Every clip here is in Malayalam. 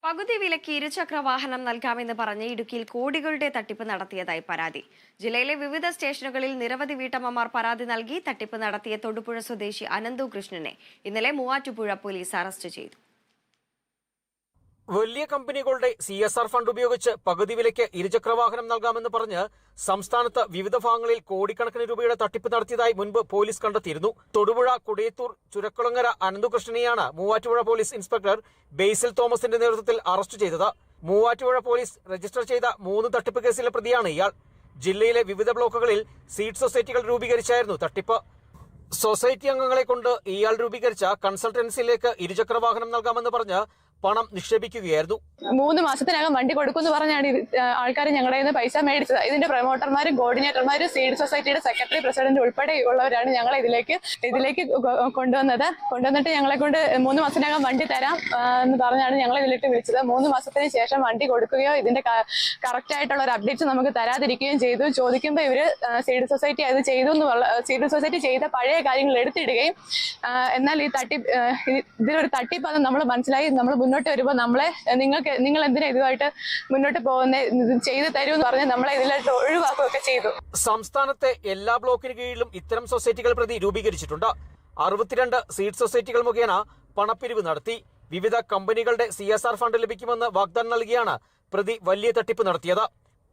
പകുതി വിലയ്ക്ക് ഇരുചക്ര വാഹനം നൽകാമെന്ന് പറഞ്ഞ് ഇടുക്കിയിൽ കോടികളുടെ തട്ടിപ്പ് നടത്തിയതായി പരാതി. ജില്ലയിലെ വിവിധ സ്റ്റേഷനുകളിൽ നിരവധി വീട്ടമ്മമാർ പരാതി നൽകി തട്ടിപ്പ് നടത്തിയ തൊടുപുഴ സ്വദേശി അനന്തു കൃഷ്ണനെ ഇന്നലെ മൂവാറ്റുപുഴ പോലീസ് അറസ്റ്റ് ചെയ്തു. വലിയ കമ്പനികളുടെ CSR ഫണ്ട് ഉപയോഗിച്ച് പകുതി വിലയ്ക്ക് ഇരുചക്രവാഹനം നൽകാമെന്ന് പറഞ്ഞ് സംസ്ഥാനത്ത് വിവിധ ഭാഗങ്ങളിൽ കോടിക്കണക്കിന് രൂപയുടെ തട്ടിപ്പ് നടത്തിയതായി മുൻപ് പോലീസ് കണ്ടെത്തിയിരുന്നു. Thodupuzha, Kudayathoor, ചുരക്കുളങ്ങര അനന്തുകൃഷ്ണനെയാണ് Muvattupuzha police inspector Basil തോമസിന്റെ നേതൃത്വത്തിൽ അറസ്റ്റ് ചെയ്തത്. മൂവാറ്റുപുഴ പോലീസ് രജിസ്റ്റർ ചെയ്ത 3 തട്ടിപ്പ് കേസിലെ പ്രതിയാണ് ഇയാൾ. ജില്ലയിലെ വിവിധ ബ്ലോക്കുകളിൽ സീഡ് സൊസൈറ്റികൾ രൂപീകരിച്ചായിരുന്നു തട്ടിപ്പ്. സൊസൈറ്റി അംഗങ്ങളെ കൊണ്ട് ഇയാൾ രൂപീകരിച്ച കൺസൾട്ടൻസിയിലേക്ക് ഇരുചക്രവാഹനം നൽകാമെന്ന് പറഞ്ഞ് പണം നിക്ഷേപിക്കുകയായിരുന്നു. 3 മാസത്തിനകം വണ്ടി കൊടുക്കുമെന്ന് പറഞ്ഞാണ് ആൾക്കാർ ഞങ്ങളുടെ നിന്ന് പൈസ മേടിച്ചത്. ഇതിന്റെ പ്രൊമോട്ടർമാരും കോർഡിനേറ്റർമാരും സീഡ് സൊസൈറ്റിയുടെ സെക്രട്ടറി, പ്രസിഡന്റ് ഉൾപ്പെടെയുള്ളവരാണ് ഞങ്ങളെ ഇതിലേക്ക് കൊണ്ടുവന്നിട്ട് ഞങ്ങളെ കൊണ്ട് 3 മാസത്തിനകം വണ്ടി തരാം എന്ന് പറഞ്ഞാണ് ഞങ്ങളെ ഇതിലേക്ക് വിളിച്ചത്. 3 മാസത്തിന് ശേഷം വണ്ടി കൊടുക്കുകയോ ഇതിന്റെ കറക്റ്റ് ആയിട്ടുള്ള ഒരു അപ്ഡേറ്റ്സ് നമുക്ക് തരാതിരിക്കുകയും ചെയ്തു. ചോദിക്കുമ്പോൾ ഇവര് സീഡ് സൊസൈറ്റി അത് ചെയ്തു സീഡ് സൊസൈറ്റി ചെയ്ത പഴയ കാര്യങ്ങൾ എടുത്തിടുകയും, എന്നാൽ ഇതിലൊരു തട്ടിപ്പാണ് നമ്മൾ മനസ്സിലായി. നമ്മൾ മുന്നോട്ട് വരുമ്പോൾ നിങ്ങൾ എന്തിനാ ഇതുമായിട്ട് മുന്നോട്ട് പോകുന്നത്, ചെയ്തു തരൂ എന്ന് പറഞ്ഞ് നമ്മളെ ഇതിലോട്ട് ഒഴിവാക്കുകയൊക്കെ ചെയ്തു. സംസ്ഥാനത്തെ എല്ലാ ബ്ലോക്കിന് കീഴിലും ഇത്തരം സൊസൈറ്റികൾ പ്രതി രൂപീകരിച്ചിട്ടുണ്ട്. 62 സീഡ് സൊസൈറ്റികൾ മുഖേന പണപ്പിരിവ് നടത്തി. വിവിധ കമ്പനികളുടെ CSR ഫണ്ട് ലഭിക്കുമെന്ന് വാഗ്ദാനം നൽകിയാണ് പ്രതി വലിയ തട്ടിപ്പ് നടത്തിയത്.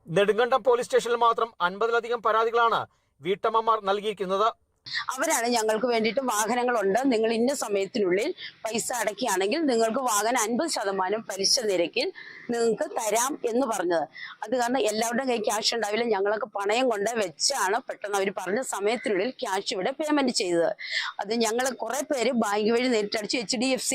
നെടുങ്കണ്ടം പോലീസ് സ്റ്റേഷനിൽ മാത്രം 50-ലധികം പരാതികളാണ് വീട്ടമ്മമാർ നൽകിയിരിക്കുന്നത്. അവരാണ് ഞങ്ങൾക്ക് വേണ്ടിയിട്ട് വാഹനങ്ങളുണ്ട്, നിങ്ങൾ ഇന്ന സമയത്തിനുള്ളിൽ പൈസ അടയ്ക്കുകയാണെങ്കിൽ നിങ്ങൾക്ക് വാഹനം 50% പലിശ നിരക്കിൽ നിങ്ങൾക്ക് തരാം എന്ന് പറഞ്ഞത്. അത് കാരണം എല്ലാവരുടെയും കൈ ക്യാഷ് ഉണ്ടാവില്ല. ഞങ്ങളൊക്കെ പണയം കൊണ്ട് വെച്ചാണ് പെട്ടെന്ന് അവർ പറഞ്ഞ സമയത്തിനുള്ളിൽ ക്യാഷ് ഇവിടെ പേയ്മെന്റ് ചെയ്തത്. അത് ഞങ്ങൾ കുറെ പേര് ബാങ്ക് വഴി നേരിട്ടടിച്ച് HDFC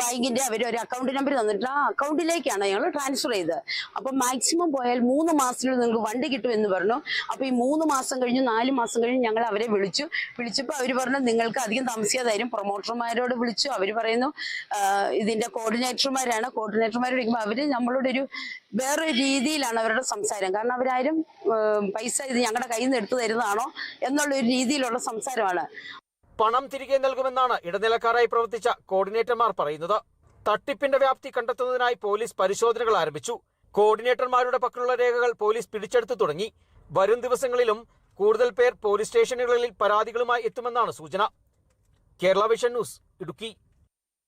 ബാങ്കിന്റെ അവർ ഒരു അക്കൗണ്ട് നമ്പർ തന്നിട്ട് ആ അക്കൗണ്ടിലേക്കാണ് ഞങ്ങൾ ട്രാൻസ്ഫർ ചെയ്തത്. അപ്പൊ മാക്സിമം പോയാൽ 3 മാസത്തിനുള്ളിൽ നിങ്ങൾക്ക് വണ്ടി കിട്ടും എന്ന് പറഞ്ഞു. അപ്പൊ ഈ 3 മാസം കഴിഞ്ഞ് 4 മാസം കഴിഞ്ഞ് ഞങ്ങൾ അവരെ വിളിച്ചപ്പോൾ അവർ പറഞ്ഞു നിങ്ങൾക്ക് അധികം താമസിയാതായിരുന്നു. പ്രൊമോട്ടർമാരോട് വിളിച്ചു. അവർ പറയുന്നു ഇതിന്റെ കോർഡിനേറ്റർമാരോട് വിളിക്കുമ്പോൾ അവര് നമ്മളോട് വേറെ രീതിയിലാണ് അവരുടെ സംസാരം. കാരണം അവരാരും പൈസ ഇത് ഞങ്ങളുടെ കയ്യിൽ നിന്ന് എടുത്തു തരുന്നതാണോ എന്നുള്ള ഒരു രീതിയിലുള്ള സംസാരമാണ്. പണം തിരികെ നൽകുമെന്നാണ് ഇടനിലക്കാരായി പ്രവർത്തിച്ച കോർഡിനേറ്റർമാർ പറയുന്നത്. തട്ടിപ്പിന്റെ വ്യാപ്തി കണ്ടെത്തുന്നതിനായി പോലീസ് പരിശോധനകൾ ആരംഭിച്ചു. കോർഡിനേറ്റർമാരുടെ പക്കലുള്ള രേഖകൾ പോലീസ് പിടിച്ചെടുത്തു തുടങ്ങി. വരും ദിവസങ്ങളിലും കൂടുതൽ പേർ പോലീസ് സ്റ്റേഷനുകളിൽ പരാതികളുമായി എത്തുമെന്നാണ് സൂചന. Kerala vision news, Idukki.